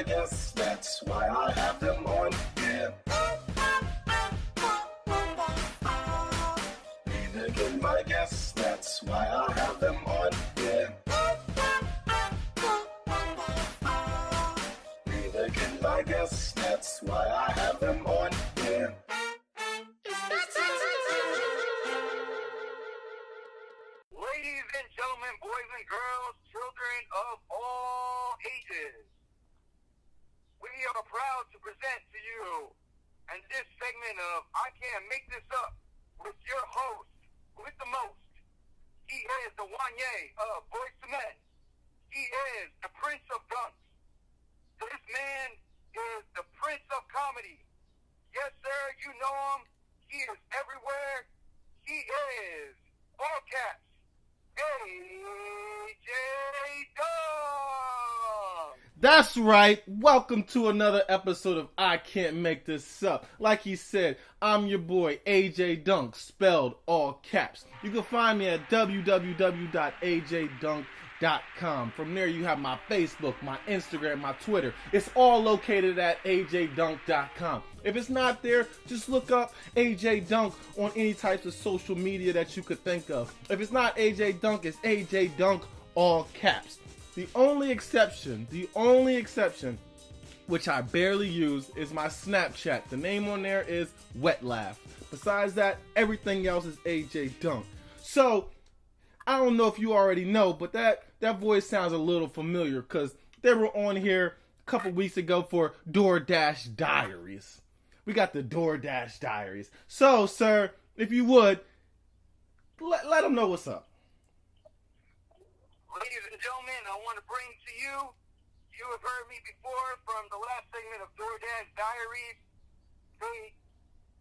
my guests, that's why I have them on, yeah. Neither can my guests, that's why I have them on, yeah. Neither can my guests, that's why I have them on, yeah. Ladies and gentlemen, boys and girls, children of all ages, we are proud to present to you in this segment of I Can't Make This Up with your host, with the most. He is the Wanye of Boys to Men. He is the Prince of Dunks. This man is the Prince of Comedy. Yes, sir, you know him. He is everywhere. He is, all caps, AJ Dunk. That's right. Welcome to another episode of I Can't Make This Up. Like he said, I'm your boy AJ Dunk, spelled all caps. You can find me at www.ajdunk.com. From there you have my Facebook, my Instagram, my Twitter. It's all located at ajdunk.com. If it's not there, just look up AJ Dunk on any types of social media that you could think of. If it's not AJ Dunk, it's AJ Dunk, all caps. The only exception, which I barely use, is my Snapchat. The name on there is Wet Laugh. Besides that, everything else is AJ Dunk. So, I don't know if you already know, but that voice sounds a little familiar because they were on here a couple weeks ago for DoorDash Diaries. We got the DoorDash Diaries. So, sir, if you would, let them know what's up. Ladies and gentlemen, I want to bring to you have heard me before from the last segment of DoorDash Diaries.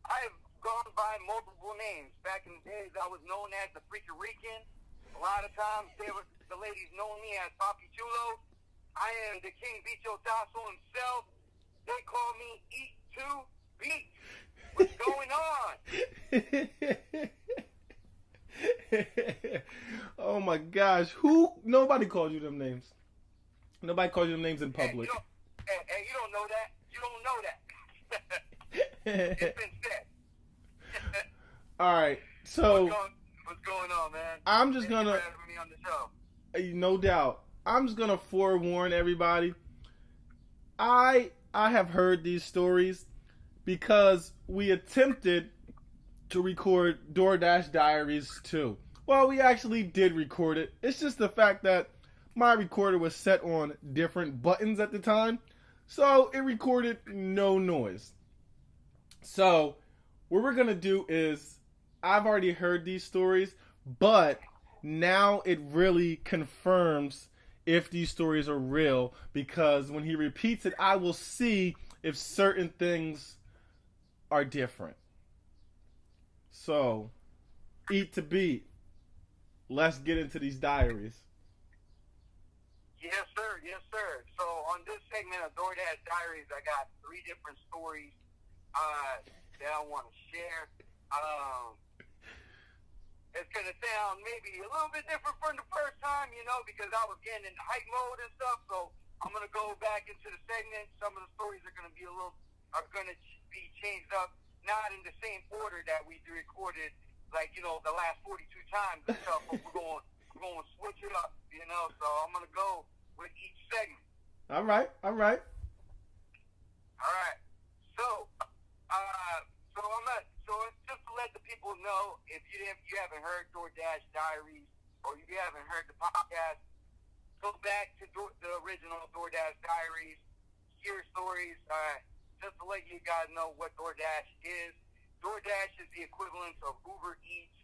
I've gone by multiple names. Back in the days, I was known as the Freaky Rican. A lot of times, the ladies know me as Papi Chulo. I am the King Bicho Tasso himself. They call me Eat2Beat. What's going on? Oh my gosh, nobody calls you them names. Nobody calls you them names in public. Hey, you don't know that. You don't know that. It's been said. Alright, so what's going on, man? I'm just Thank gonna you for having me on the show. No doubt. I'm just gonna forewarn everybody. I have heard these stories because we attempted to record DoorDash Diaries too. Well, we actually did record it. It's just the fact that my recorder was set on different buttons at the time, so it recorded no noise. So what we're gonna do is, I've already heard these stories, but now it really confirms if these stories are real, because when he repeats it, I will see if certain things are different. So, Eat2Beat, let's get into these diaries. Yes, sir. Yes, sir. So on this segment of DoorDash Diaries, I got 3 different stories that I want to share. It's going to sound maybe a little bit different from the first time, because I was getting in hype mode and stuff. So I'm going to go back into the segment. Some of the stories are going to be changed up, not in the same order that we recorded, the last 42 times and stuff. But we're going to switch it up, So I'm going to go with each segment. All right. So, just to let the people know, if you haven't heard DoorDash Diaries or you haven't heard the podcast, go back to the original DoorDash Diaries, hear stories, just to let you guys know what DoorDash is. DoorDash is the equivalent of Uber Eats,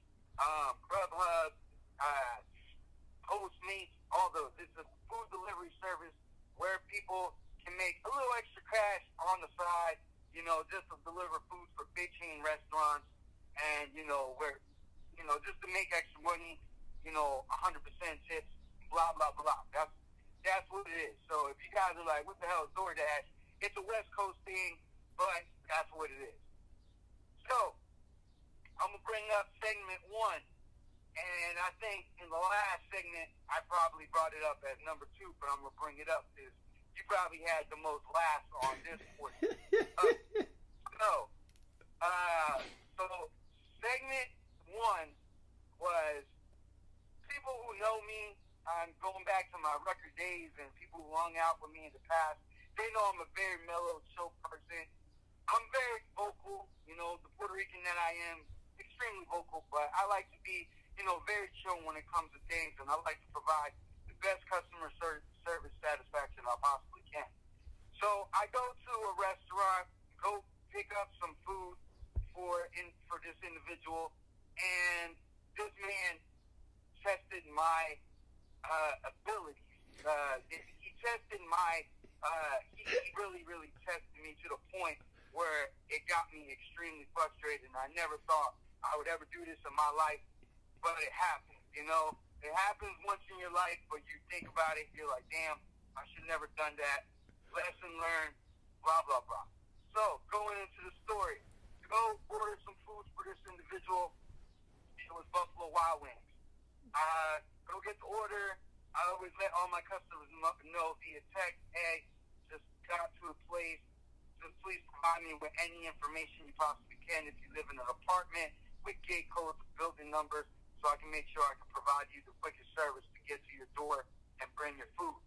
Grubhub, Postmates, all those. It's a food delivery service where people can make a little extra cash on the side, just to deliver food for big chain restaurants, and just to make extra money, 100% tips, blah blah blah. That's what it is. So if you guys are like, what the hell is DoorDash? It's a West Coast thing, but that's what it is. So I'm gonna bring up segment 1. And I think in the last segment, I probably brought it up as number 2, but I'm going to bring it up. Is you probably had the most laughs on this portion. So, segment one was people who know me. I'm going back to my record days and people who hung out with me in the past. They know I'm a very mellow, chill person. I'm very vocal, the Puerto Rican that I am, extremely vocal, but I like to be, very chill when it comes to things, and I like to provide the best customer service satisfaction I possibly can. So I go to a restaurant, go pick up some food for this individual, and this man tested my abilities. He tested he really, really tested me to the point where it got me extremely frustrated, and I never thought I would ever do this in my life, but it happened, It happens once in your life, but you think about it, you're like, damn, I should never done that. Lesson learned, blah, blah, blah. So, going into the story, go order some food for this individual. It was Buffalo Wild Wings. Go get the order. I always let all my customers know via text, hey, just got to a place. Just please provide me with any information you possibly can if you live in an apartment with gate codes, building numbers, so I can make sure I can provide you the quickest service to get to your door and bring your food.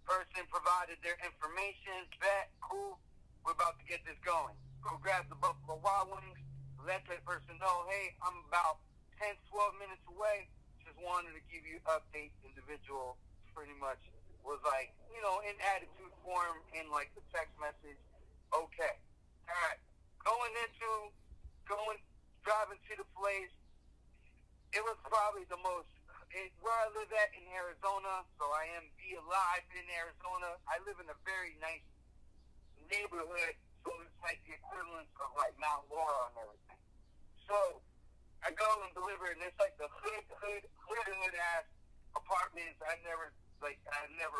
Person provided their information, bet, cool, we're about to get this going. Go grab the Buffalo Wild Wings, let that person know, hey, I'm about 10, 12 minutes away, just wanted to give you an update. Individual pretty much was like, in attitude form, in like the text message, okay. All right, driving to the place, it was probably the most, where I live at in Arizona, so I am alive in Arizona. I live in a very nice neighborhood, so it's like the equivalent of like Mount Laura and everything. So I go and deliver, and it's like the hood ass apartments I've never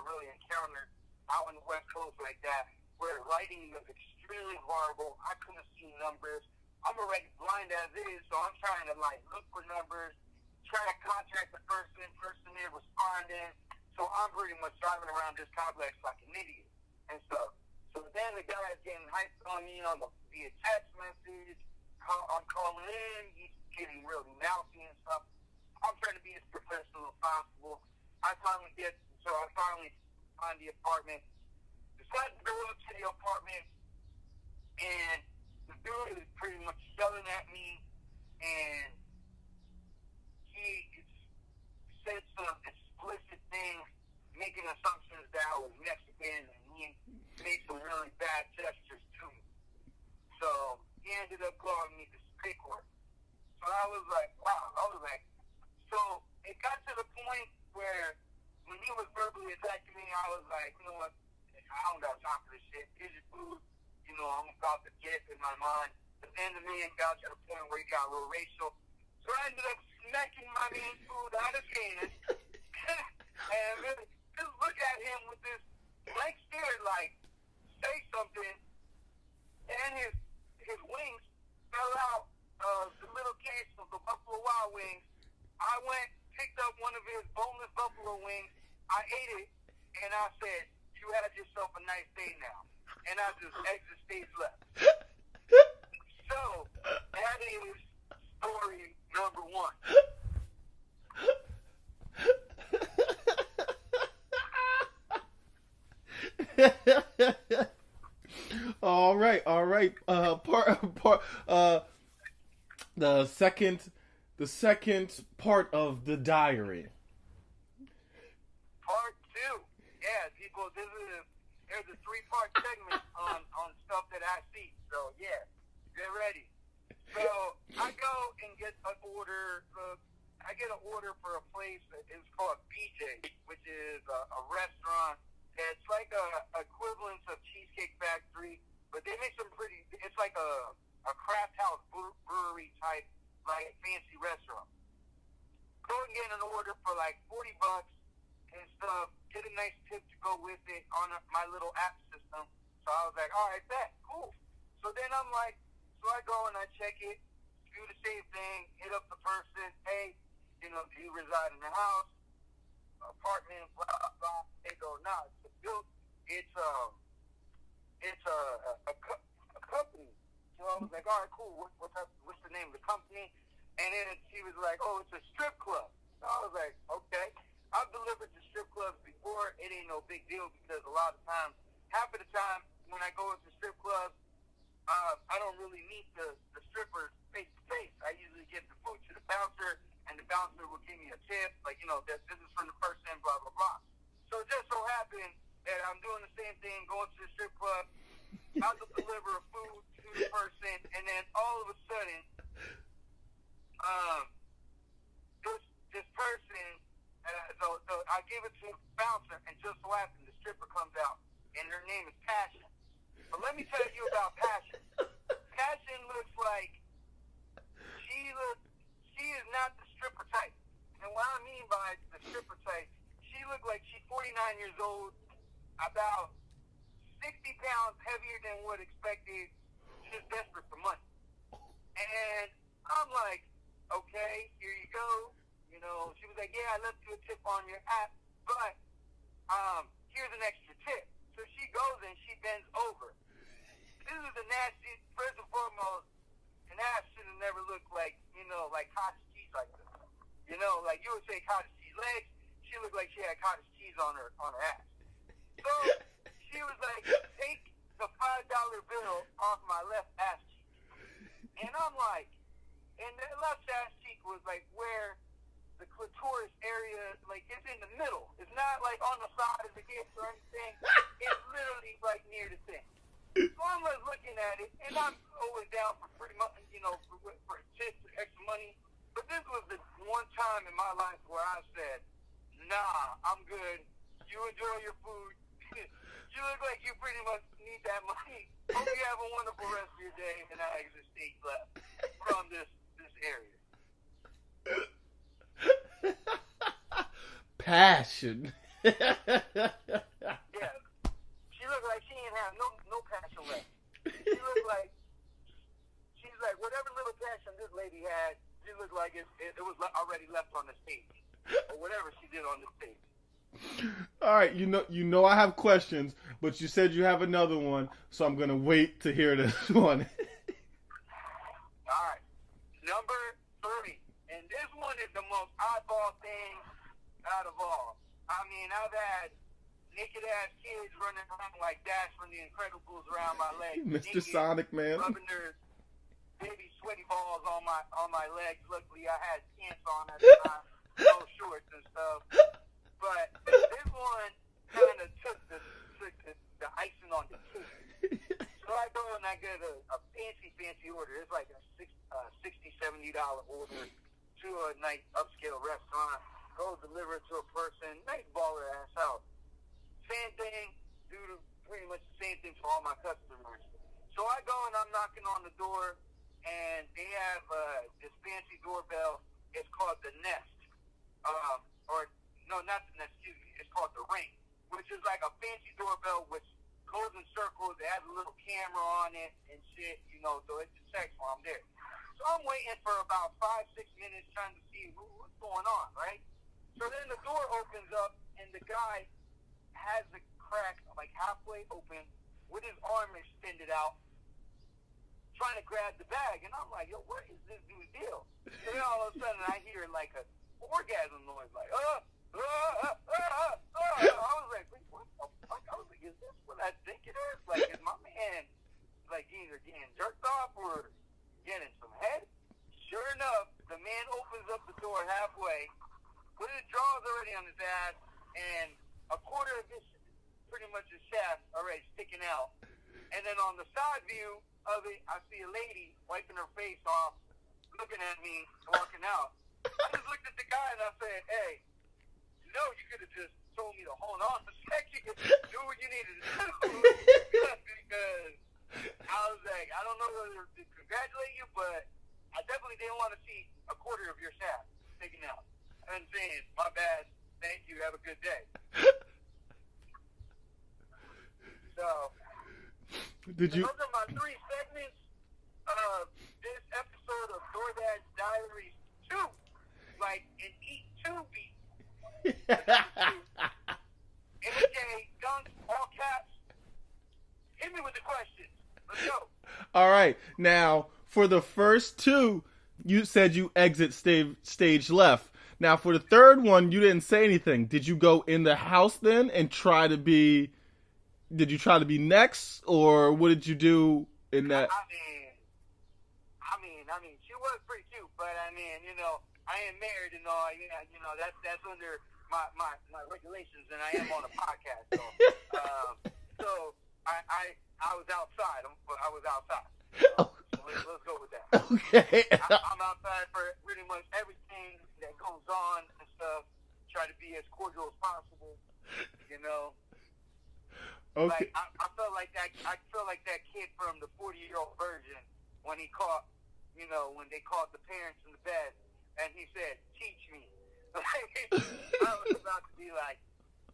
really encountered out on the West Coast like that, where lighting was extremely horrible. I couldn't see numbers. I'm already blind as is, so I'm trying to like look for numbers, trying to contact the person there responding. So I'm pretty much driving around this complex like an idiot and stuff. So then the guy's getting hyped on me via text message. I'm calling in. He's getting really mouthy and stuff. I'm trying to be as professional as possible. I finally find the apartment. Decide to go up to the apartment, and the dude is pretty much yelling at me, and he said some explicit things, making assumptions that I was Mexican, and he made some really bad gestures to me. So he ended up calling me the stick word. So I was like, wow. So it got to the point where when he was verbally attacking me, I was like, you know what, I don't got time for this shit. Here's your food. I'm about to get in my mind. But then the man got to the point where he got a little racial. So I ended up smacking my man's food out of his hand. And really just look at him with this blank stare like, say something. And his wings fell out of the little case of the Buffalo Wild Wings. I went, picked up one of his boneless buffalo wings. I ate it, and I said, you had yourself a nice day now. And I just exit stage left. So, that is story number one. All right. The second part of the diary. Part two. Yeah, people, there's a 3-part segment on stuff that I see. So, yeah, get ready. So, I go and get an order. I get an order for a place that is called BJ, which is a restaurant. It's like a equivalent of Cheesecake Factory, but they make some it's like a craft house brewery type, like fancy restaurant. Go and get an order for like $40 and stuff. Get a nice tip to go with it on my little app system. So I was like, all right, bet, cool. So then I'm like, so I go and I check it, do the same thing, hit up the person, hey, do you reside in the house, apartment, blah, blah, blah. They go, nah, it's it's a company. So I was like, all right, cool. What's the name of the company? And then she was like, oh, it's a strip club. So I was like, okay. I've delivered to strip clubs before. It ain't no big deal because a lot of times, half of the time when I go into strip clubs, I don't really meet the strippers face to face. I usually give the food to the bouncer, and the bouncer will give me a tip, like, that this is from the person, blah, blah, blah. So it just so happened that I'm doing the same thing, going to the strip club, about to deliver food to the person, and then all of a sudden, this person, so I give it to the bouncer, and just so happened the stripper comes out, and her name is Passion. But let me tell you about Passion. Passion looks like she is not the stripper type. And what I mean by the stripper type, she looked like she's 49 years old, about 60 pounds heavier than what expected, just desperate for money. And I'm like, okay, here you go. She was like, yeah, I left you a tip on your app, but here's an extra tip. So she goes and she bends over. This is a nasty, first and foremost, an ass should have never looked like, like cottage cheese like this. Like you would say cottage cheese legs, she looked like she had cottage cheese on her ass. So she was like, take the $5 bill off my left ass cheek. And I'm like, and the left ass cheek was like where the clitoris area, like, it's in the middle. It's not like on the side of the hips or anything. It's literally like near the thing. So I'm like looking at it, and I'm always down for pretty much, for tips, extra money. But this was the one time in my life where I said, nah, I'm good. You enjoy your food. You look like you pretty much need that money. Hope you have a wonderful rest of your day, and I exit stage left from this area. Passion. Yeah. She looked like she didn't have no passion left. She's like, whatever little passion this lady had, she looked like it was already left on the stage. Or whatever she did on the stage. All right, you know I have questions, but you said you have another one, so I'm gonna wait to hear this one. All right, number 3, and this one is the most oddball thing out of all. I mean, I've had naked ass kids running around like Dash from The Incredibles around my legs, Mr. naked, Sonic, man, rubbing their baby sweaty balls on my legs. Luckily, I had pants on at the time, no shorts and stuff. But this one kind of took the icing on the cake. So I go and I get a fancy order. It's like a $60-$70 order to a nice upscale restaurant. Go deliver it to a person. Nice baller ass house. Same thing. Do pretty much the same thing for all my customers. So I go and I'm knocking on the door, and they have this fancy doorbell. It's called the Nest. No, not the Nest, excuse me. It's called the Ring, which is like a fancy doorbell which goes in circles. It has a little camera on it and shit, so it detects while I'm there. So I'm waiting for about 5-6 minutes trying to see what's going on, right? So then the door opens up, and the guy has the crack like halfway open with his arm extended out, trying to grab the bag. And I'm like, yo, what is this dude's deal? And then all of a sudden I hear like a orgasm noise, like, I was like, wait, what the fuck? I was like, is this what I think it is? Like, is my man like either getting jerked off or getting some head? Sure enough, the man opens up the door halfway, with his drawers already on his ass, and a quarter of his, pretty much his shaft already sticking out. And then on the side view of it, I see a lady wiping her face off, looking at me, walking out. I just looked at the guy and I said, hey, you could have just told me to hold on a second, do what you needed to do. Because I was like, I don't know whether to congratulate you, but I definitely didn't want to see a quarter of your shaft sticking out. I'm saying, my bad, thank you, have a good day. So, those are my 3 segments of this episode of DoorDash Diaries 2, like an Eat2Beat. AJ Dunk, all caps, Let's go. All right. Now, for the first two, you said you exit stage left. Now, for the third one, you didn't say anything. Did you go in the house then and try to be? Did you try to be next, or what did you do in that? I mean, she was pretty cute, but I mean, you know, I am married and all. You know, that's under my regulations, and I am on a podcast, so so I was outside. I was outside. So let's go with that. Okay. I'm outside for pretty much everything that goes on and stuff. Try to be as cordial as possible. You know. Okay. Like I felt like that. I felt like that kid from the 40-year-old version when he caught, you know, when they caught the parents in the bed, and he said, "Teach me." I was about to be like,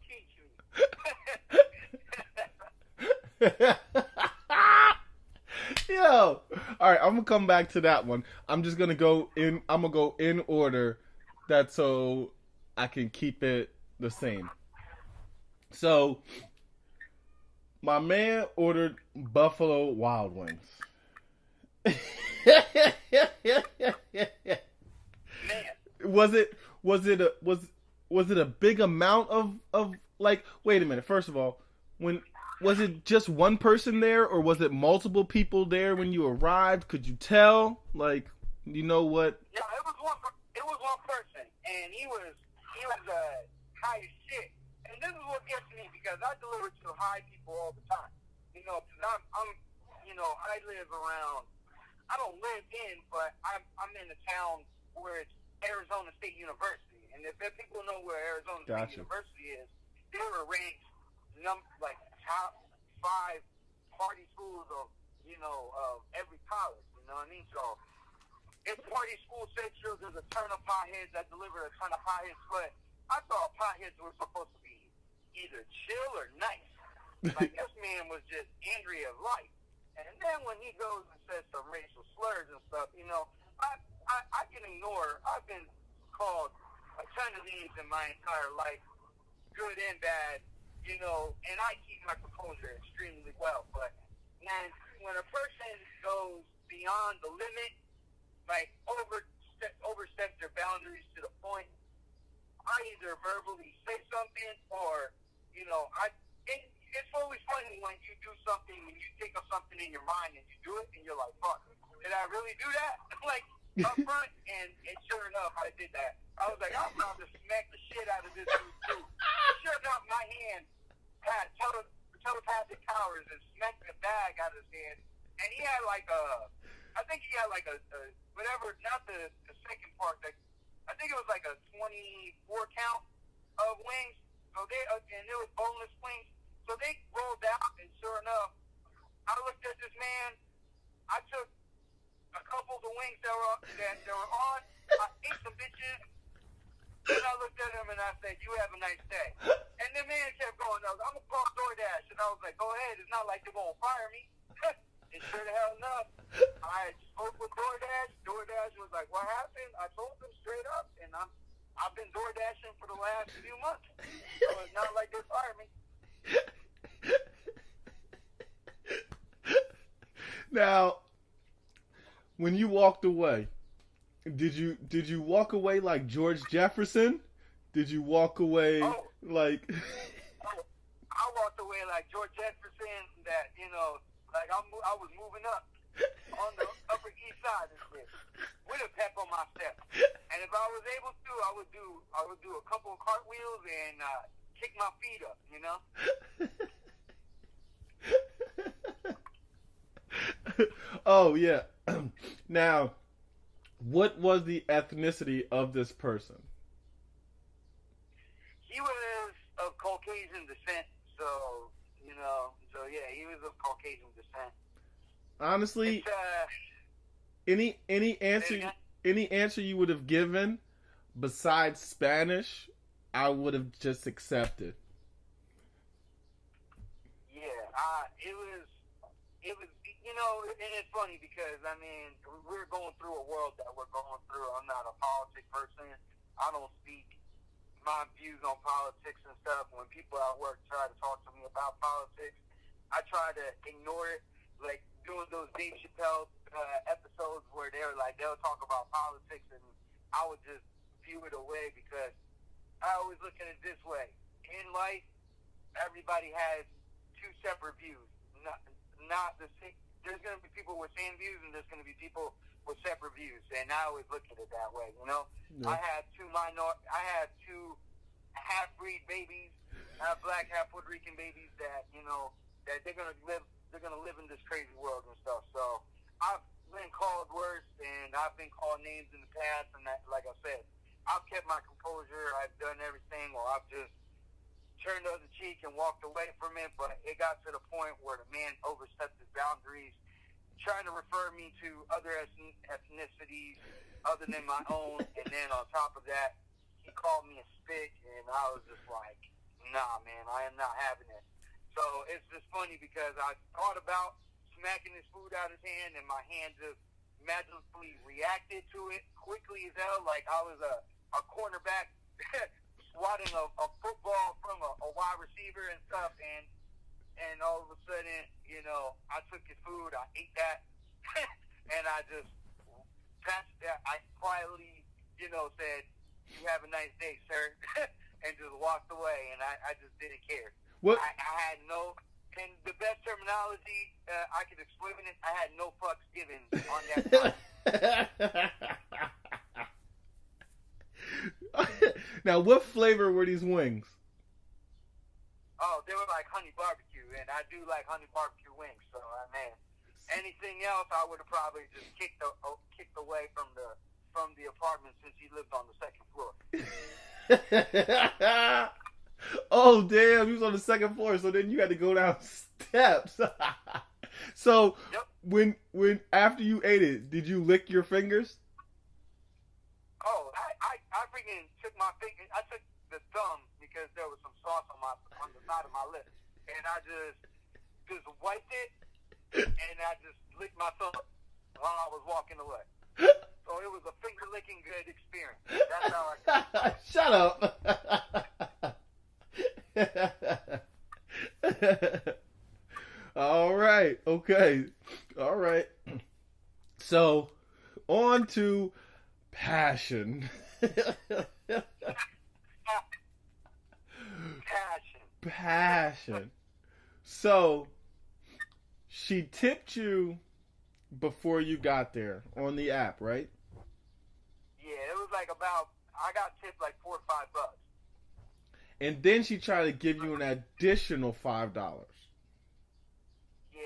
"Teach me." Yo, all right. I'm gonna come back to that one. I'm just gonna go in. I'm gonna go in order, that so I can keep it the same. So, my man ordered Buffalo Wild Wings. Was it a big amount of like? Wait a minute. First of all, was it just one person there, or was it multiple people there when you arrived? Could you tell? Like, you know what? Yeah, it was one person, and he was high as shit. And this is what gets me, because I deliver to high people all the time. You know, because I'm you know, I live around. I don't live in, but I'm in a town where it's Arizona State University, and if people know where Arizona State University is, they were ranked like top 5 party schools of every college. You know what I mean? So it's party school central. There's a ton of potheads that deliver a ton of potheads, but I thought potheads were supposed to be either chill or nice. Like, this man was just angry at life. And then when he goes and says some racial slurs and stuff, you know, I can ignore. I've been called a ton of these in my entire life, good and bad, you know, and I keep my composure extremely well. But when a person goes beyond the limit, like oversteps their boundaries to the point, I either verbally say something or, you know, it's always funny when you do something, when you think of something in your mind and you do it, and you're like, fuck, did I really do that? Like, up front, and sure enough, I did that. I was like, I'm about to smack the shit out of this dude, too. Sure enough, my hand had telepathic powers and smacked the bag out of his hand, and he had like I think he had like a whatever, not the second part, I think it was like a 24 count of wings, so and it was boneless wings. So they rolled out, and sure enough, I looked at this man. I took a couple of the wings that were on. I ate some bitches. Then I looked at him and I said, "You have a nice day." And the man kept going. I'm gonna call DoorDash, and I was like, "Go ahead. It's not like they're gonna fire me." And sure the hell enough, I spoke with DoorDash. DoorDash was like, "What happened?" I told them straight up, and I've been DoorDashing for the last few months, so it's not like they fired me. Now, when you walked away, did you walk away like George Jefferson? Did you walk away like? I walked away like George Jefferson. That, you know, like I was moving up on the Upper East Side and shit, with a pep on my step. And if I was able to, I would do a couple of cartwheels and kick my feet up. You know. Oh yeah. Now, what was the ethnicity of this person? He was of Caucasian descent, so yeah, he was of Caucasian descent. Honestly, any answer you would have given besides Spanish, I would have just accepted. Yeah, it was, you know, and it's funny because, I mean, we're going through a world that we're going through. I'm not a politic person. I don't speak my views on politics and stuff. When people at work try to talk to me about politics, I try to ignore it. Like, doing those Dave Chappelle episodes where they'll talk about politics, and I would just view it away because I always look at it this way. In life, everybody has two separate views. Not the same. There's going to be people with same views, and there's going to be people with separate views. And I always look at it that way. Yeah. I have two half-breed babies. I have black, half Puerto Rican babies that that they're going to live. They're going to live in this crazy world and stuff. So I've been called worse, and I've been called names in the past. And that, like I said, I've kept my composure. I've done everything, or I've just turned the other cheek and walked away from it. But it got to the point where the man overstepped his boundaries, trying to refer me to other ethnicities other than my own. And then on top of that, he called me a spick, and I was just like, nah, man, I am not having it. So it's just funny because I thought about smacking his food out of his hand, and my hand just magically reacted to it quickly as hell, like I was a cornerback swatting a football from a wide receiver and stuff, and all of a sudden, I took his food, I ate that, and I just passed that. I quietly, said, "You have a nice day, sir," and just walked away, and I just didn't care. What? I had no, and the best terminology I could explain it, I had no fucks given on that time. Now, what flavor were these wings? Oh, they were like honey barbecue, and I do like honey barbecue wings. So, man, anything else, I would have probably just kicked away from the apartment since he lived on the second floor. Oh, damn, he was on the second floor, so then you had to go down steps. So, yep. when after you ate it, did you lick your fingers? Oh, I freaking took my finger. I took the thumb because there was some sauce on the side of my lip, and I just wiped it, and I just licked my thumb while I was walking away. So it was a finger licking good experience. That's how I got it. Shut up. All right. Okay. All right. So, on to passion. Passion. So, she tipped you before you got there on the app, right? Yeah, it was like I got tipped like $4 or $5. And then she tried to give you an additional $5. Yeah.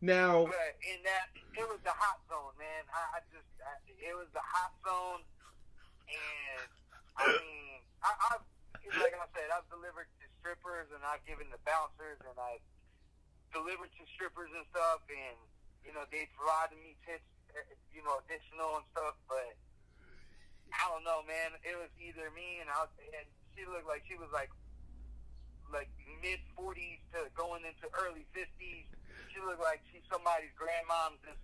Now, but in that, it was the hot zone, man. It was the hot zone, and I mean, I've like I said, I've delivered to strippers, and I've given to bouncers, and I've delivered to strippers and stuff, and they provided me tips, additional and stuff, but I don't know, man. It was either me and she looked like she was like mid 40s to going into early 50s. She looked like she's somebody's grandmom, just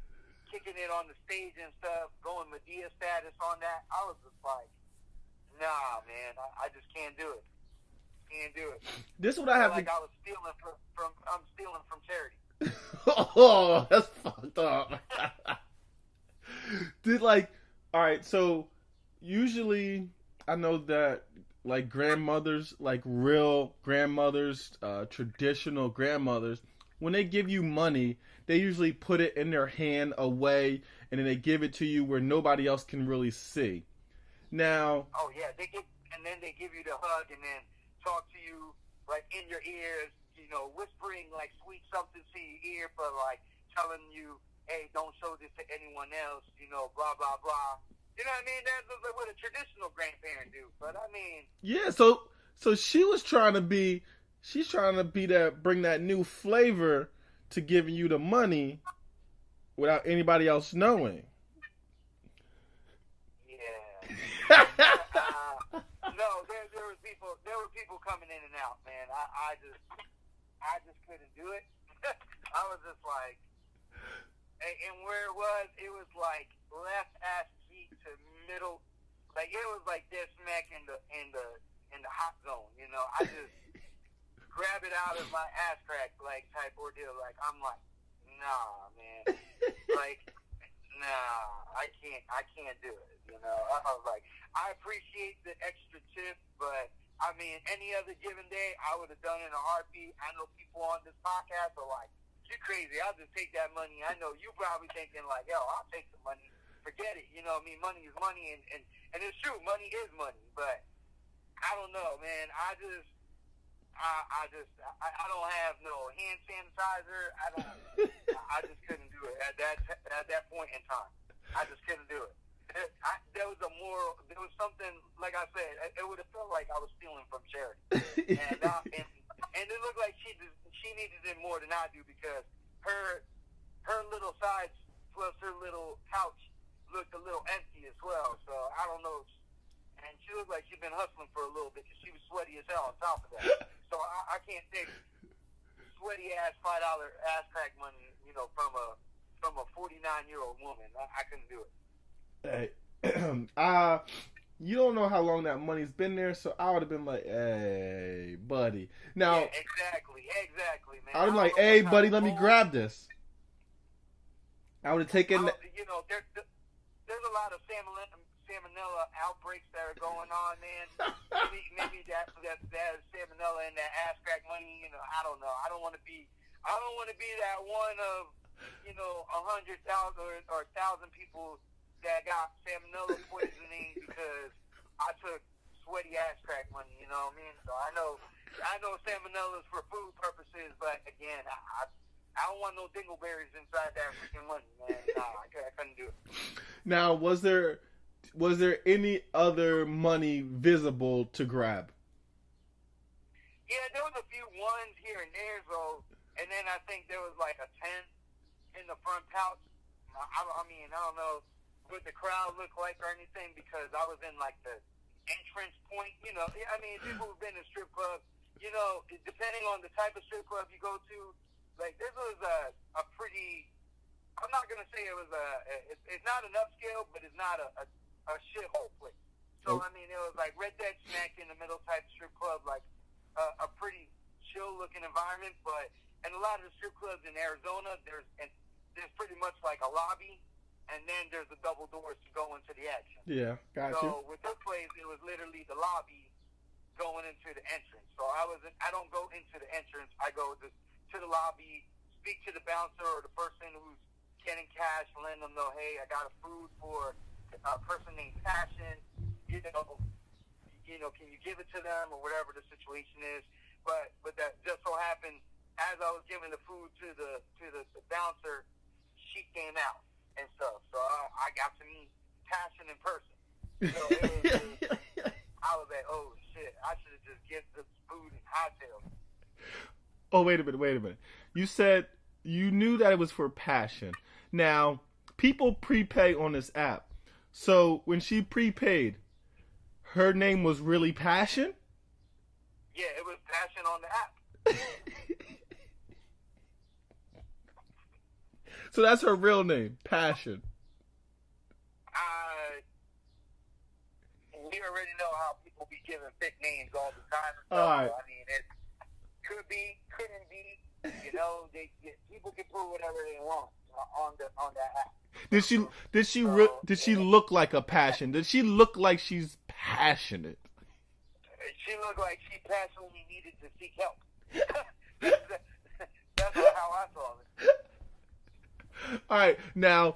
kicking it on the stage and stuff, going Medea status on that. I was just like, nah, man, I just can't do it. Can't do it. This is what I have like I was stealing I'm stealing from charity. Oh, that's fucked up. All right, so usually I know that like grandmothers, like real grandmothers, traditional grandmothers, when they give you money, they usually put it in their hand away, and then they give it to you where nobody else can really see. Now, oh yeah, then they give you the hug and then talk to you like in your ears, whispering like sweet something to your ear, but like telling you, hey, don't show this to anyone else, blah blah blah. You know what I mean? That's like what a traditional grandparent do. But I mean, yeah. So she's trying to be that, bring that new flavor to giving you the money without anybody else knowing. Yeah. No, there were people coming in and out, man. I just couldn't do it. I was just like, and where it was like left ass cheek to middle, like it was like dead smack in the hot zone. I just grab it out of my ass crack like type ordeal. Like I'm like, nah, man. Like, nah, I can't do it. You know, I was like, I appreciate the extra tip, but I mean, any other given day, I would have done it in a heartbeat. I know people on this podcast are like, "You crazy? I'll just take that money." I know you probably thinking like, "Yo, I'll take the money. Forget it." You know what I mean? Money is money, and it's true. Money is money, but I don't know, man. I don't have no hand sanitizer. I just couldn't do it at that point in time. I just couldn't do it. There was something, like I said, it would have felt like I was stealing from charity, and it looked like she needed it more than I do, because her little sides plus her little pouch looked a little empty as well. So I don't know. And she looked like she'd been hustling for a little bit, because she was sweaty as hell on top of that. So I can't take sweaty ass $5 ass crack money, you know, from a 49-year-old woman. I couldn't do it. Hey, you don't know how long that money's been there, so I would have been like, "Hey, buddy." Now, yeah, exactly, man. I was like, "Hey, buddy, let me grab this." I would have taken. You know, there's a lot of salmonella outbreaks that are going on, man. maybe that salmonella and that ass crack money. You know, I don't know. I don't want to be that one of, you know, 100,000 or 1,000 people that got salmonella poisoning because I took sweaty ass crack money. You know what I mean? So I know salmonella is for food purposes, but again, I don't want no dingleberries inside that freaking money, man. Nah, I couldn't do it. Now, was there any other money visible to grab? Yeah, there was a few ones here and there, so, and then I think there was like a 10 in the front pouch. I mean, I don't know what the crowd looked like or anything, because I was in like the entrance point. You know, I mean, people who've been in strip clubs, you know, depending on the type of strip club you go to, like this was a pretty. I'm not gonna say it was it's not an upscale, but it's not a shithole place. So I mean, it was like Red Dead smack in the middle type strip club, like a pretty chill looking environment. But in a lot of the strip clubs in Arizona, there's pretty much like a lobby, and then there's the double doors to go into the action. Yeah, gotcha. So with this place, it was literally the lobby going into the entrance. So I don't go into the entrance. I go to the lobby, speak to the bouncer or the person who's getting cash, letting them know, hey, I got a food for a person named Passion. You know, can you give it to them or whatever the situation is? But that just so happened, as I was giving the food to the bouncer, she came out and stuff. So I got to meet Passion in person. So I was like, oh shit, I should have just given this food and hightailed. Oh, wait a minute. You said you knew that it was for Passion. Now, people prepay on this app. So when she prepaid, her name was really Passion? Yeah, it was Passion on the app. So that's her real name, Passion. We already know how people be giving fake names all the time. So, All right. I mean, it could be, couldn't be. You know, people can put whatever they want on that app. Did she look like a Passion? Did she look like she's passionate? She looked like she passionately needed to seek help. That's how I saw it. All right, now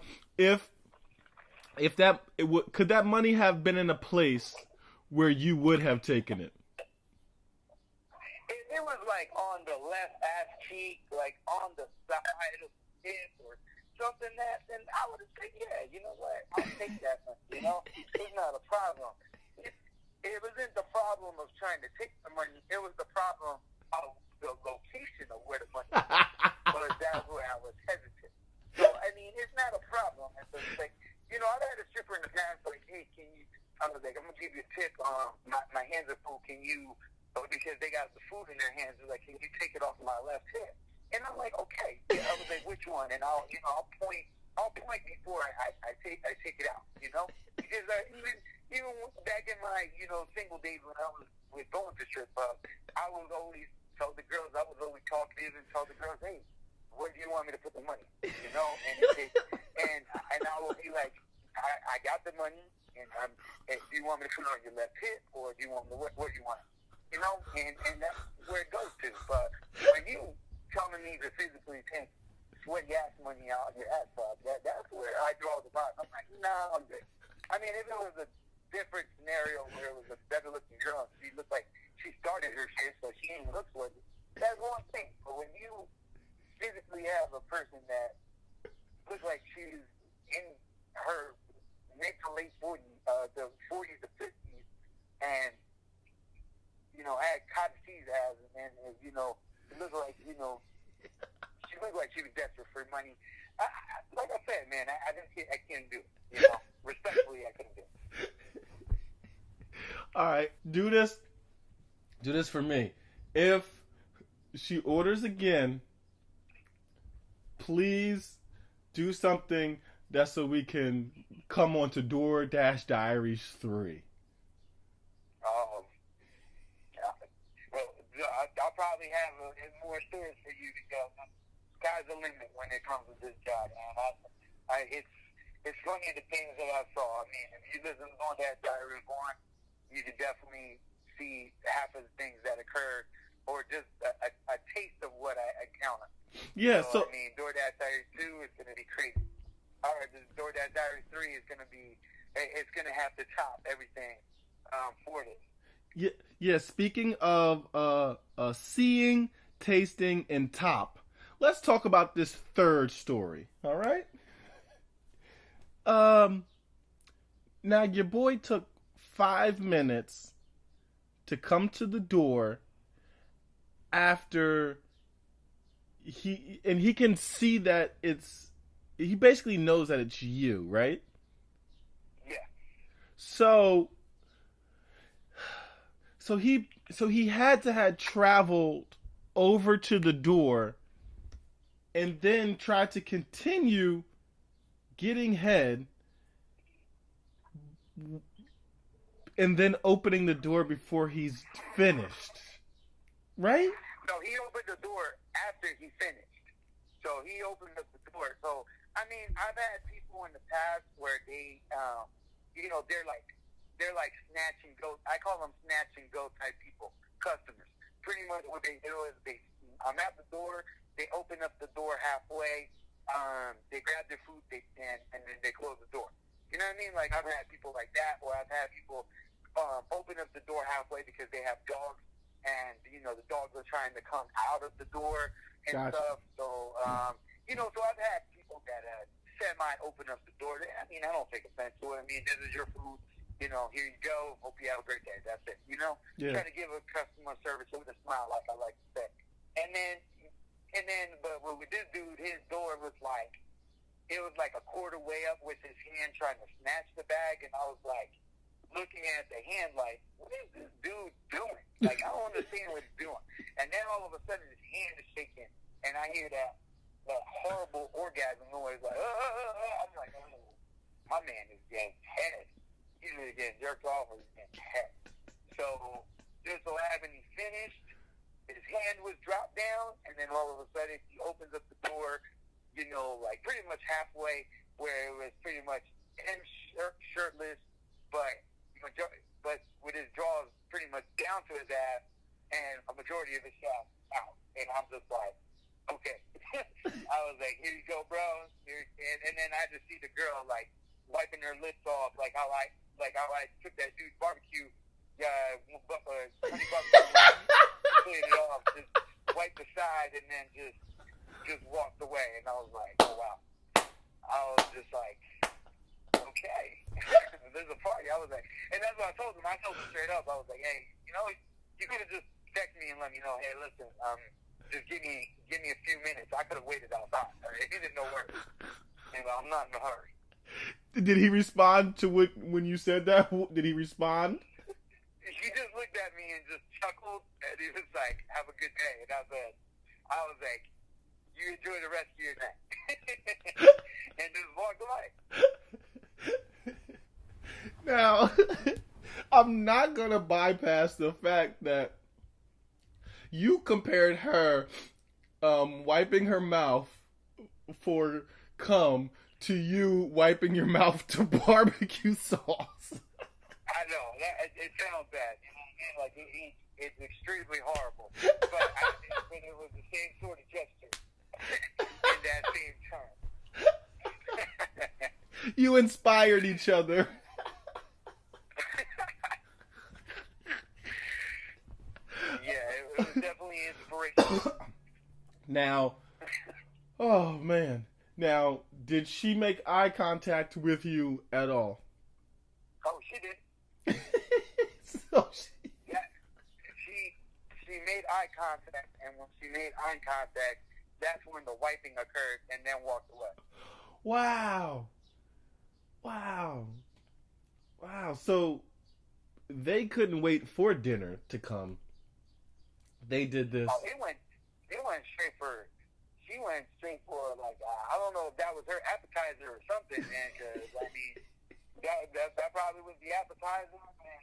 could that money have been in a place where you would have taken it? If it was like on the left ass cheek, like on the side of the hip or something then I would have said, yeah, you know what, I'll take that money, you know? It's not a problem. It wasn't the problem of trying to take the money, it was the problem of the location of where the money was. That's where I was hesitant. So, I mean, it's not a problem. And so it's like, you know, I've had a stripper in the past like, hey, can you, I was like, I'm going to give you a tip, my hands are full, can you, because they got the food in their hands, they're like, can you take it off my left hip? And I'm like, okay. Yeah, I was like, which one? And I'll point before I take it out, you know? Because even back in my, you know, single days when I was going to strip club, I was always tell the girls, I was always talkative and tell the girls, hey, where do you want me to put the money? You know, and I will be like, I got the money, and do you want me to put it on your left hip, or do you want me to, what do you want? You know, and that's where it goes to. But when you telling me to physically take sweaty ass money out of your ass, that's where I draw the line. I'm like, nah, I'm good. I mean, if it was a different scenario where it was a better looking girl, she looked like she started her shit, so she didn't look sweaty, that's one thing. But when you physically have a person that looks like she's in her mid to late 40s, the 40s to 50s, and, you know, had cotton cheese ass, and you know, it looked like, you know, she looked like she was desperate for money. Like I said, man, I can't do it. You know, respectfully, I couldn't do it. All right, do this for me. If she orders again, please do something that's so we can come on to DoorDash Diaries 3. Well, I'll probably have more stores for you to go. Sky's the limit when it comes to this job, man. It's funny the things that I saw. I mean, if you listen on that Diary 1, you could definitely see half of the things that occurred, or just a taste of what I encountered. Yeah, so I mean, DoorDash Diary 2 is going to be crazy. All right, this DoorDash Diary 3 is going to be, it's going to have to top everything for this. Yeah. Speaking of seeing, tasting, and top, let's talk about this third story. All right. Now your boy took 5 minutes to come to the door after he can see that he basically knows that it's you, right? Yeah. So he had to have traveled over to the door and then tried to continue getting head and then opening the door before he's finished. Right? No, he opened the door after he finished. So he opened up the door. So, I mean, I've had people in the past where they, you know, they're like snatch and go. I call them snatch and go type people, customers. Pretty much what they do is I'm at the door, they open up the door halfway, they grab their food, and then they close the door. You know what I mean? Like, I've had people like that, or I've had people open up the door halfway because they have dogs, and, you know, the dogs are trying to come out of the door and stuff. So, you know, so I've had people that semi-open up the door. I mean, I don't take offense to it. I mean, this is your food. You know, here you go. Hope you have a great day. That's it. You know? Yeah. Try to give a customer service with a smile, like I like to say. And then, but with this dude, his door was like, it was like a quarter way up with his hand trying to snatch the bag, and I was like, looking at the hand like, what is this dude doing? Like, I don't understand what he's doing. And then all of a sudden, his hand is shaking, and I hear that horrible orgasm noise, like, I'm like, oh, my man is getting head. He's either getting jerked off or he's getting head. So, just so happened he finished, his hand was dropped down, and then all of a sudden, he opens up the door, you know, like pretty much halfway, where it was pretty much him shirtless, but with his drawers pretty much down to his ass, and a majority of his shaft out. And I'm just like, okay. I was like, here you go, bro. And then I just see the girl like wiping her lips off, like how I took that dude's barbecue, honey barbecue, cleared it off, just wiped the side, and then just walked away. And I was like, oh wow. I was just like, okay. There's a party. I was like, and that's what I told him. I told him straight up. I was like, hey, you know, you could have just texted me and let me know, hey, listen, just give me a few minutes. I could have waited outside. He didn't know where. And I'm not in a hurry. Did he respond to when you said that? Did he respond? He just looked at me and just chuckled, and he was like, have a good day. And I was like, you enjoy the rest of your day. And just walked away. Now, I'm not going to bypass the fact that you compared her wiping her mouth for cum to you wiping your mouth to barbecue sauce. I know it sounds bad. You know what I mean? Like it's extremely horrible, but it was the same sort of gesture in that same term. You inspired each other. Yeah, it was definitely inspirational. Now, oh man. Now, did she make eye contact with you at all? Oh, she did. So Yeah, she made eye contact, and when she made eye contact, that's when the wiping occurred, and then walked away. Wow. So they couldn't wait for dinner to come. They did this. Oh, it went straight for. She went straight for like I don't know if that was her appetizer or something, man. Because I mean, that probably was the appetizer, man.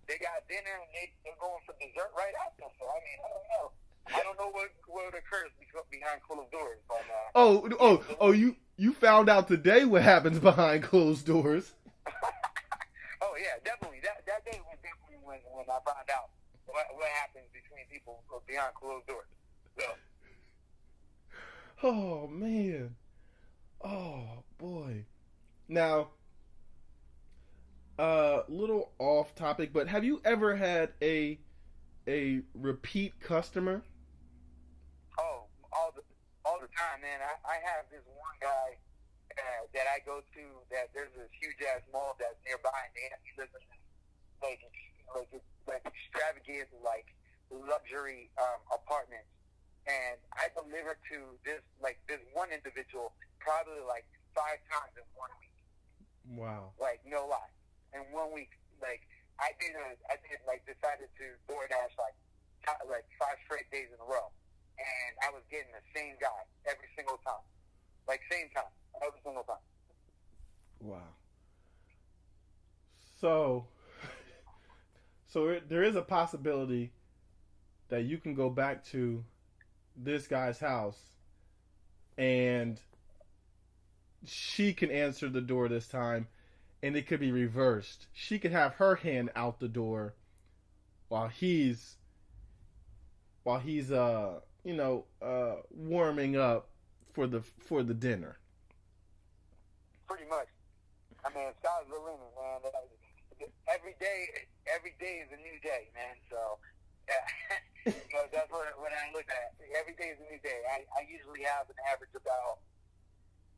They got dinner and they're going for dessert right after. So I mean, I don't know. I don't know what occurs behind closed doors, but you found out today what happens behind closed doors. Oh yeah, definitely. That day was definitely when I found out what happens between people behind closed doors. So. Oh man. Oh boy. Now, little off topic, but have you ever had a repeat customer? Oh, all the time, man. I have this one guy that I go to. That there's this huge ass mall that's nearby, and he lives in like extravagant, like luxury apartments. And I deliver to this one individual probably like 5 times in 1 week. Wow. Like no lie. In 1 week, like I decided to DoorDash like 5 straight days in a row, and I was getting the same guy every single time, like same time every single time. Wow. So there is a possibility that you can go back to this guy's house and she can answer the door this time, and it could be reversed. She could have her hand out the door while he's warming up for the dinner. Pretty much. I mean, sky's the limit, man. Every day is a new day, man. So, yeah. That's what I look at. Every day is a new day. I usually have an average about,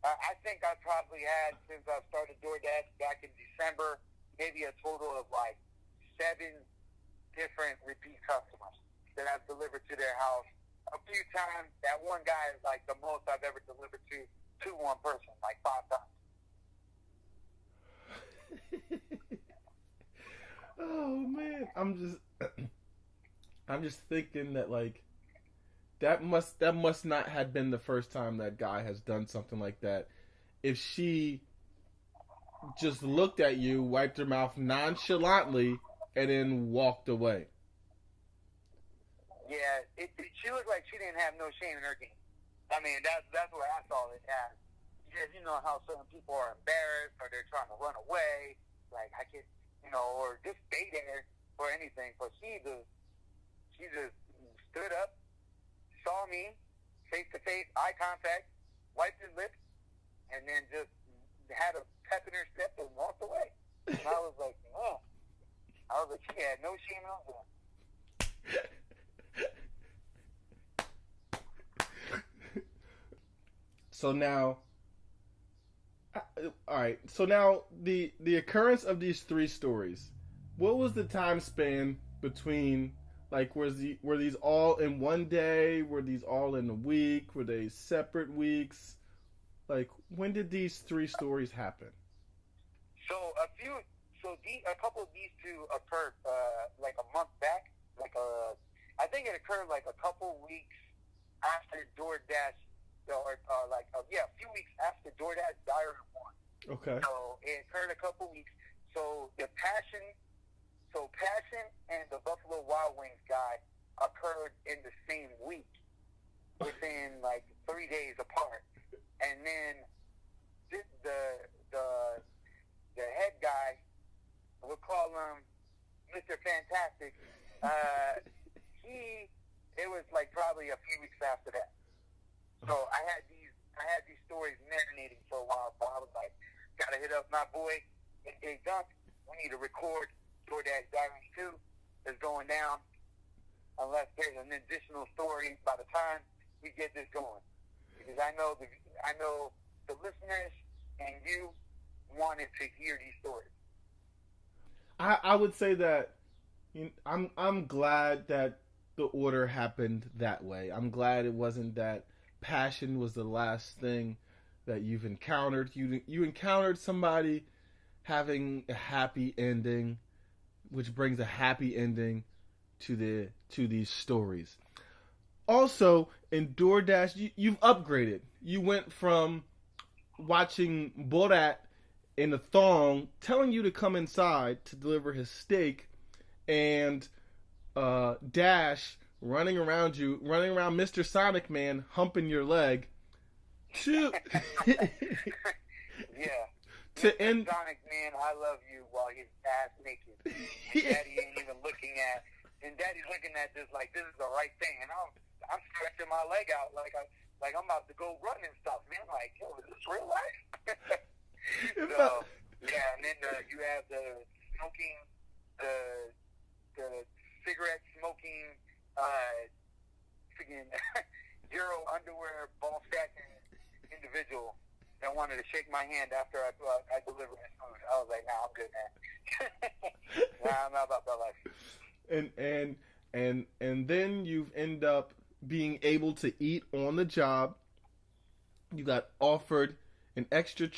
I think I probably had, since I started DoorDash back in December, maybe a total of like 7 different repeat customers that I've delivered to their house. A few times, that one guy is like the most I've ever delivered to one person, like 5 times. Oh man, I'm just thinking that like that must not have been the first time that guy has done something like that. If she just looked at you, wiped her mouth nonchalantly, and then walked away. Yeah, she looked like she didn't have no shame in her game. I mean, that's what I saw it as. Because you know how certain people are embarrassed or they're trying to run away, like I could, or just stay there or anything. But she just stood up, saw me face to face, eye contact, wiped his lips, and then just had a pep in her step and walked away. And I was like, oh. I was like, she had no shame in her. So now, all right. So now the occurrence of these 3 stories. What was the time span between? Like, were these all in one day? Were these all in a week? Were they separate weeks? Like, when did these 3 stories happen? So a couple of these 2 occurred like a month back. I think it occurred like a couple weeks after DoorDash. A few weeks after DoorDash Diary 1. Okay. So it occurred a couple weeks. So Passion and the Buffalo Wild Wings guy occurred in the same week, within like 3 days apart. And then the head guy, we'll call him Mr. Fantastic. It was like probably a few weeks after that. So I had these stories marinating for a while. So I was like, gotta hit up my boy, AJ Dunk. We need to record DoorDash Diaries 2 is going down. Unless there's an additional story by the time we get this going, because I know the listeners and you wanted to hear these stories. I would say that I'm glad that the order happened that way. I'm glad it wasn't that passion was the last thing that you've encountered. You encountered somebody having a happy ending, which brings a happy ending to these stories. Also, in DoorDash, you've upgraded. You went from watching Borat in a thong telling you to come inside to deliver his steak, and Dash running around Mr. Sonic Man humping your leg, to yeah. To Mr. end Sonic Man, I love you while he's ass naked. And Daddy ain't even looking at, and Daddy's looking at this like this is the right thing, and I'm stretching my leg out like I'm about to go run and stuff, man. Like, yo, is this real life? So yeah, and then you have the smoking, the cigarette smoking, freaking zero underwear ball stacking individual that wanted to shake my hand after I delivered his food. I was like, nah, I'm good, man. Nah, I'm not about that life. And then you've end up being able to eat on the job. You got offered an extra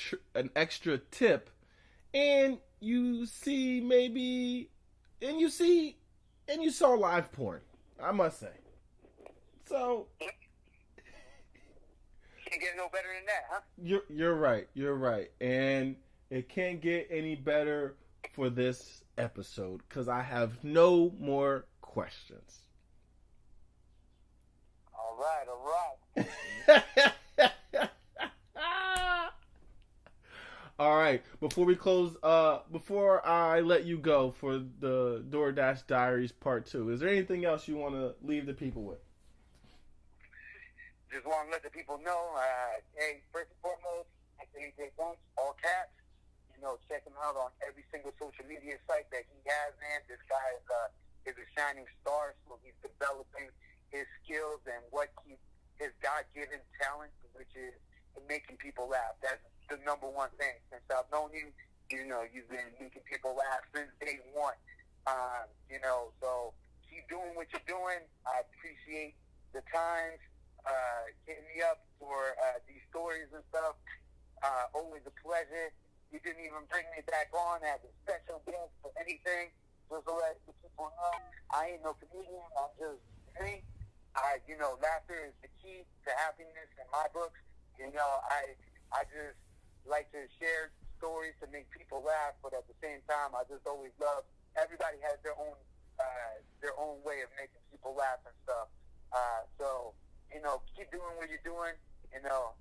tip, and you saw live porn, I must say. So can't get no better than that, huh? You're right, and it can't get any better for this episode because I have no more questions. All right. All right. Before we close, before I let you go for the DoorDash Diaries Part 2, is there anything else you want to leave the people with? Just want to let the people know, hey, first and foremost, AJ Dunk, all caps. Check him out on every single social media site that he has, man. This guy is a shining star, so he's developing his skills and his God-given talent, which is making people laugh. That's the number one thing. Since I've known you, you've been making people laugh since day one. So keep doing what you're doing. I appreciate the times, hitting me up for these stories and stuff. Always a pleasure. You didn't even bring me back on as a special guest for anything. Just to let the people know, I ain't no comedian. I'm just me. Laughter is the key to happiness in my books. I just like to share stories to make people laugh, but at the same time, I just always love. Everybody has their own way of making people laugh and stuff. So keep doing what you're doing.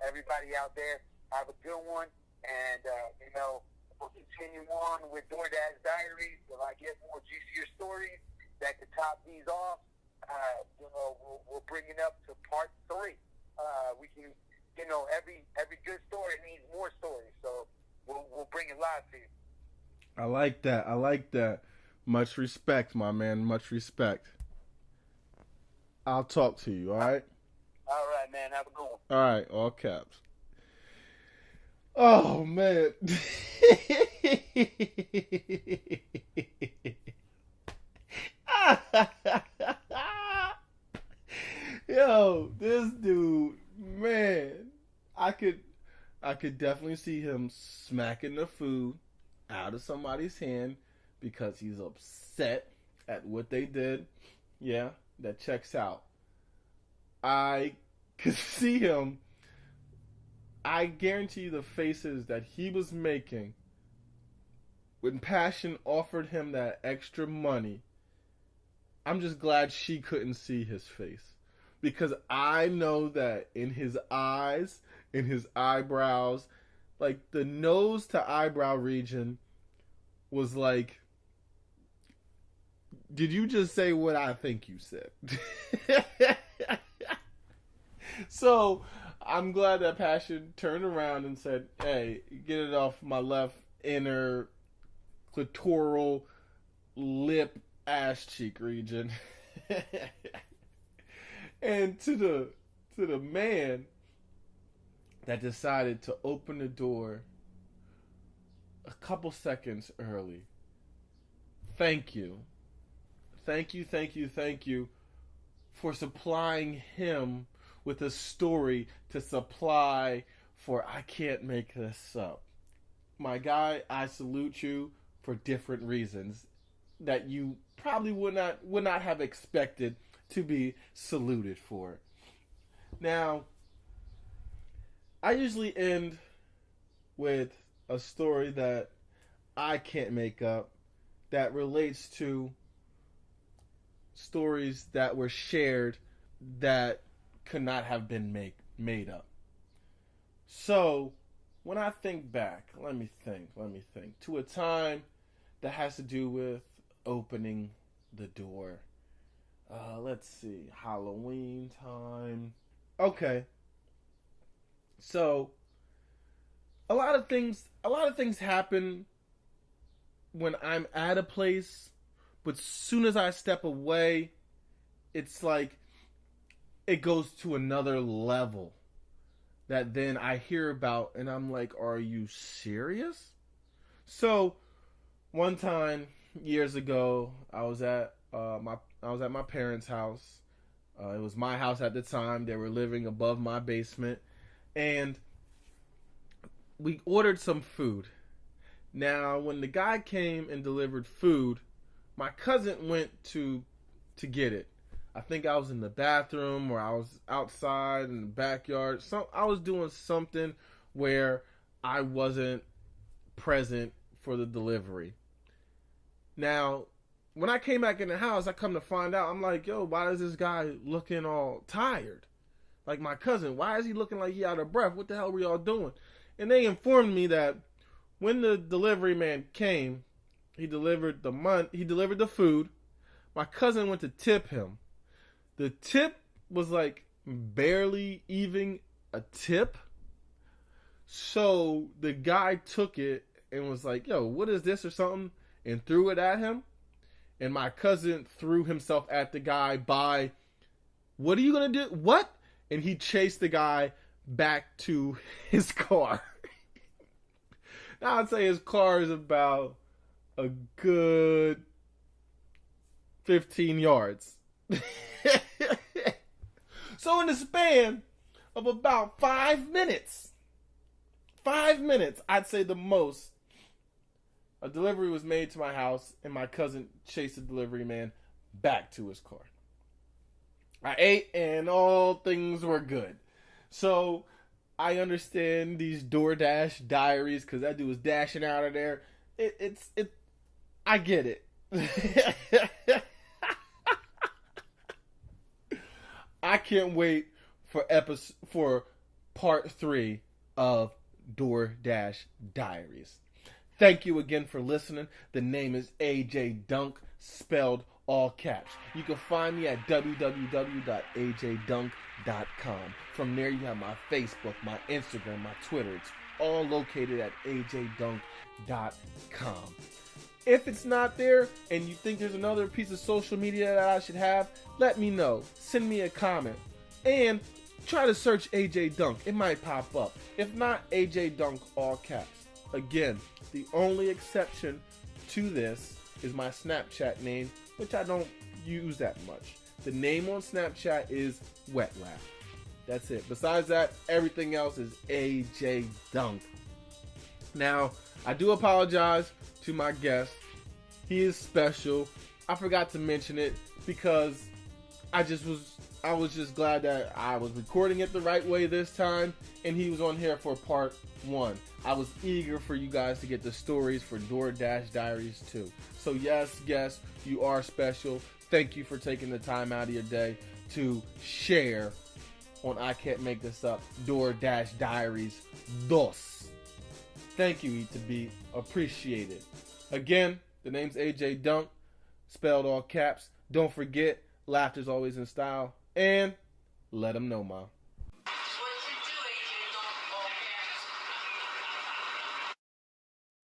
Everybody out there, have a good one. And, we'll continue on with DoorDash Diaries. If I get more juicier stories that could top these off, we'll bring it up to part 3. We can, every good story needs more stories. So we'll bring it live to you. I like that. Much respect, my man. Much respect. I'll talk to you, all right? All right, man. Have a good one. All right, all caps. Oh, man. Yo, this dude, man. I could definitely see him smacking the food out of somebody's hand because he's upset at what they did. Yeah, that checks out. I could see him. I guarantee you the faces that he was making when Passion offered him that extra money. I'm just glad she couldn't see his face. because I know that in his eyes, in his eyebrows, like the nose to eyebrow region was like, did you just say what I think you said? So I'm glad that Passion turned around and said, hey, get it off my left inner clitoral lip ass cheek region. And to the man that decided to open the door a couple seconds early, thank you. Thank you for supplying him with a story to supply for I can't make this up. My guy, I salute you for different reasons that you probably would not have expected to be saluted for. Now, I usually end with a story that I can't make up that relates to stories that were shared that could not have been made up. So, when I think back, let me think, to a time that has to do with opening the door. Let's see, Halloween time. Okay. So, a lot of things happen when I'm at a place, but as soon as I step away, it's like it goes to another level that then I hear about, and I'm like, are you serious? So, one time years ago, I was at my parents' house. It was my house at the time. They were living above my basement, and we ordered some food. Now, when the guy came and delivered food, my cousin went to get it. I think I was in the bathroom or I was outside in the backyard. I was doing something where I wasn't present for the delivery. Now, when I came back in the house, I come to find out, I'm like, yo, why is this guy looking all tired? Like my cousin, why is he looking like he out of breath? What the hell were y'all doing? And they informed me that when the delivery man came, he delivered the food. My cousin went to tip him. The tip was like barely even a tip. So the guy took it and was like, yo, what is this or something? And threw it at him. And my cousin threw himself at the guy by, what are you going to do? What? And he chased the guy back to his car. Now I'd say his car is about a good 15 yards. So in the span of about 5 minutes, I'd say the most, a delivery was made to my house and my cousin chased the delivery man back to his car. I ate and all things were good. So I understand these DoorDash diaries because that dude was dashing out of there. I get it. I can't wait for part 3 of DoorDash Diaries. Thank you again for listening. The name is AJ Dunk, spelled all caps. You can find me at www.ajdunk.com. From there, you have my Facebook, my Instagram, my Twitter. It's all located at ajdunk.com. If it's not there and you think there's another piece of social media that I should have, let me know. Send me a comment. And try to search AJ Dunk. It might pop up. If not, AJ Dunk, all caps. Again, the only exception to this is my Snapchat name, which I don't use that much. The name on Snapchat is Wet Laugh. That's it. Besides that, everything else is AJ Dunk. Now, I do apologize to my guest. He is special. I forgot to mention it because I was just glad that I was recording it the right way this time, and he was on here for part 1. I was eager for you guys to get the stories for DoorDash Diaries too. So yes, you are special. Thank you for taking the time out of your day to share on I Can't Make This Up DoorDash Diaries 2. Thank you, Eat2Beat. Appreciate it. Again, the name's AJ Dunk, spelled all caps. Don't forget, laughter's always in style. And let them know, Ma.